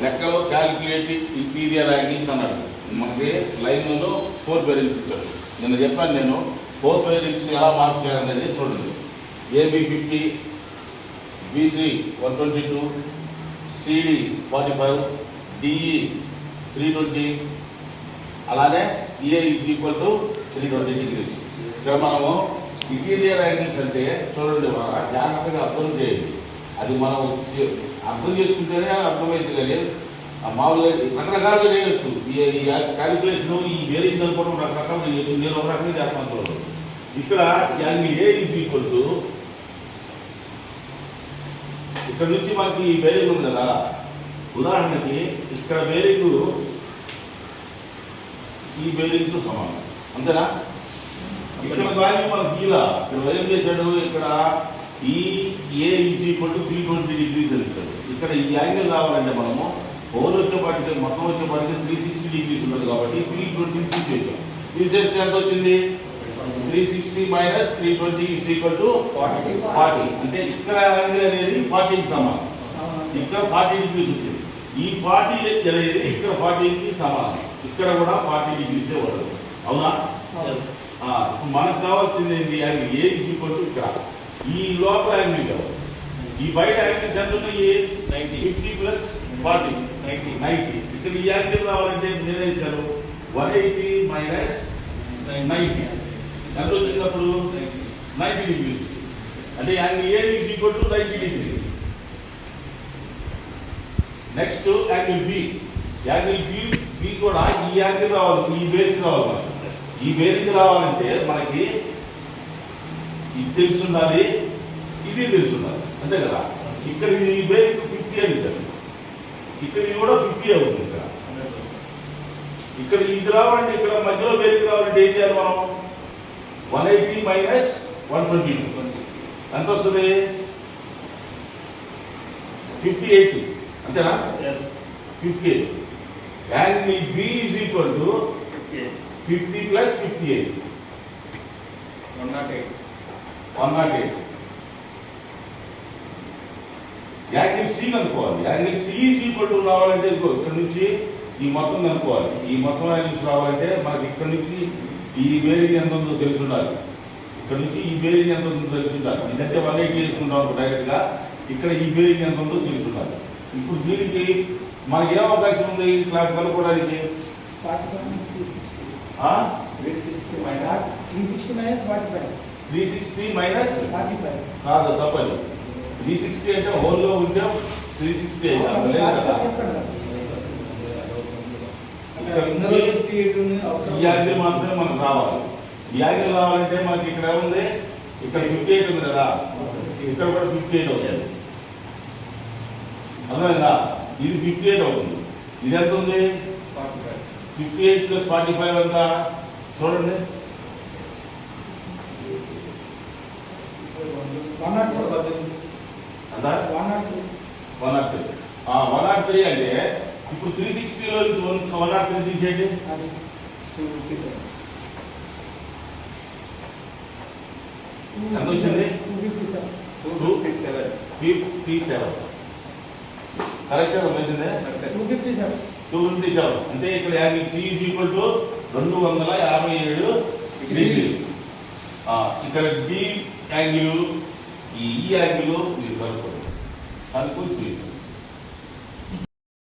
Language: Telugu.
లెక్కలో క్యాలిక్యులేట్ ఇంటీరియర్ యాంగిల్స్ అన్నాడు. మనకి లైన్లో 4 బేరింగ్స్ ఇచ్చాడు. నిన్న చెప్పాను నేను 4 బేరింగ్స్ ఎలా మార్క్ చేయాలనేది చూడండి. ఏబి 50, బీసీ 122, సిడి 45, డిఈ 320, అలానే EA is equal to 320 degrees. ఇక్కడ మనము ఇంటీరియర్ యాంగిల్స్ అంటే చూడండి, బాగా జాగ్రత్తగా అర్థం చేయండి. అది మనం అర్థం చేసుకుంటేనే అర్థమైంది. కానీ మామూలుగా రకరకాలుగా చేయవచ్చు. ఈ క్యాలిక్యులేషన్ ఈ వేరింగ్ అనుకోవడం రకరకాలుగా చేయొచ్చు. నేను ఒక రకంగా చేస్తాను చూడండి. ఇక్కడ angle A is equal to ఇక్కడ నుంచి మనకి ఈ బేరింగ్ ఉంది కదా, ఉదాహరణకి ఇక్కడ బేరింగ్ ఈ బేరింగ్తో సమానం, అంతేనా? ఇక్కడ వాల్యూ మనకి ఇలా ఇక్కడ ఏం చేశాడు, ఇక్కడ ఈ ఏ ఈజ్ ఈక్వల్ టు 320 డిగ్రీస్ అని ఇచ్చాడు. ఇక్కడ ఈ యాంగిల్ రావాలంటే మనము హోల్ వచ్చేపాటికి మొత్తం వచ్చేపాటికి 360 డిగ్రీస్ ఉంటుంది. కాబట్టి 320 తీసేసాం. తీసేస్తే ఎంత వచ్చింది? 360 మైనస్ 320 ఈజ్ ఈక్వల్ టు 40. అంటే ఇక్కడ యాంగిల్ అనేది 40కి సమానం. ఇక్కడ 40 డిగ్రీస్ వచ్చింది. ఈ 40 అనేది ఇక్కడ 40కి సమానం. ఇక్కడ కూడా 40 డిగ్రీసే పడుతుంది. అవునా? మనకు కావాల్సింది ఏంటి? Angle A is equal to ఇక్కడ ఈ లోపల యాంగిల్ కావాలి. ఈ బయట యాంగిల్స్ ఎంత ఉన్నాయి? 50 ప్లస్ 40 90. ఇక్కడ ఈ యాంగిల్ రావాలంటే నేనే ఇచ్చాను 180 మైనస్ 90 ఎంత వచ్చినప్పుడు 90 డిగ్రీస్. అంటే angle A is equal to 90 degrees. Next angle B. Angle B కూడా ఈ యాంగిల్ రావాలి, ఈ బేరింగ్ రావాలి. ఈ బేరింగ్ రావాలంటే మనకి ఇది తెలుసుండాలి, ఇది తెలుసుండాలి, అంతే కదా. ఇక్కడ ఈ బేరింగ్ 50 అని ఇచ్చారు. ఇక్కడ ఇది కూడా 50 అవుతుంది. ఇక్కడ ఇది రావాలంటే ఇక్కడ మధ్యలో బేరింగ్ రావాలంటే ఏం చేయాలి మనం? 180 మైనస్ 122 ఎంత వస్తుంది? 58, అంతేనా? 58. Angle B is equal to 50 plus 58 108. Angle C కనుక్కోవాలి. Angle C is equal to రావాలంటే ఇక్కడ నుంచి ఈ మొత్తం కనుక్కోవాలి. ఈ మొత్తం యాంగిల్స్ రావాలంటే మనకి ఇక్కడ నుంచి ఈ బేరింగ్ ఎంత ఉందో తెలిసి ఉండాలి. ఇక్కడ నుంచి ఈ బేరింగ్ ఎంత ఉందో తెలిసి ఉండాలి. ఇదంటే 180 వేసుకుంటాం డైరెక్ట్ గా. ఇక్కడ ఈ బేరింగ్ ఎంత ఉందో తెలిసి ఉండాలి. ఇప్పుడు దీనికి మనకి ఏం అవకాశం ఉంది క్లాస్ కనుక్కోవడానికి? 360 మైనస్ కాదు, తప్పదు. 360 అంటే హోల్లో ఉంటే 360 లేదు కదా. ఈ యాంగిల్ మాత్రమే మనకు రావాలి. ఈ యాంగిల్ రావాలంటే మనకి ఇక్కడ ఉంది, ఇక్కడ 58 ఉంది కదా, ఇక్కడ కూడా 58 అవుతుంది. అర్థమైందా? ఇది 58 అవుతుంది. ఇది ఎంత ఉంది? 58 ప్లస్ 45 ఎంత చూడండి. 103 అంటే ఇప్పుడు 360లో 103 తీసేయండి. ఎంత వచ్చింది? 257. కరెక్ట్ వచ్చింది. 257 అంటే ఇక్కడ angle C is equal to 257 డిగ్రీలు. ఇక్కడ డి యాంగిల్, ఈ యాంగిల్ మీరు కనుక్కోండి. కనుక్కొని చూపించండి.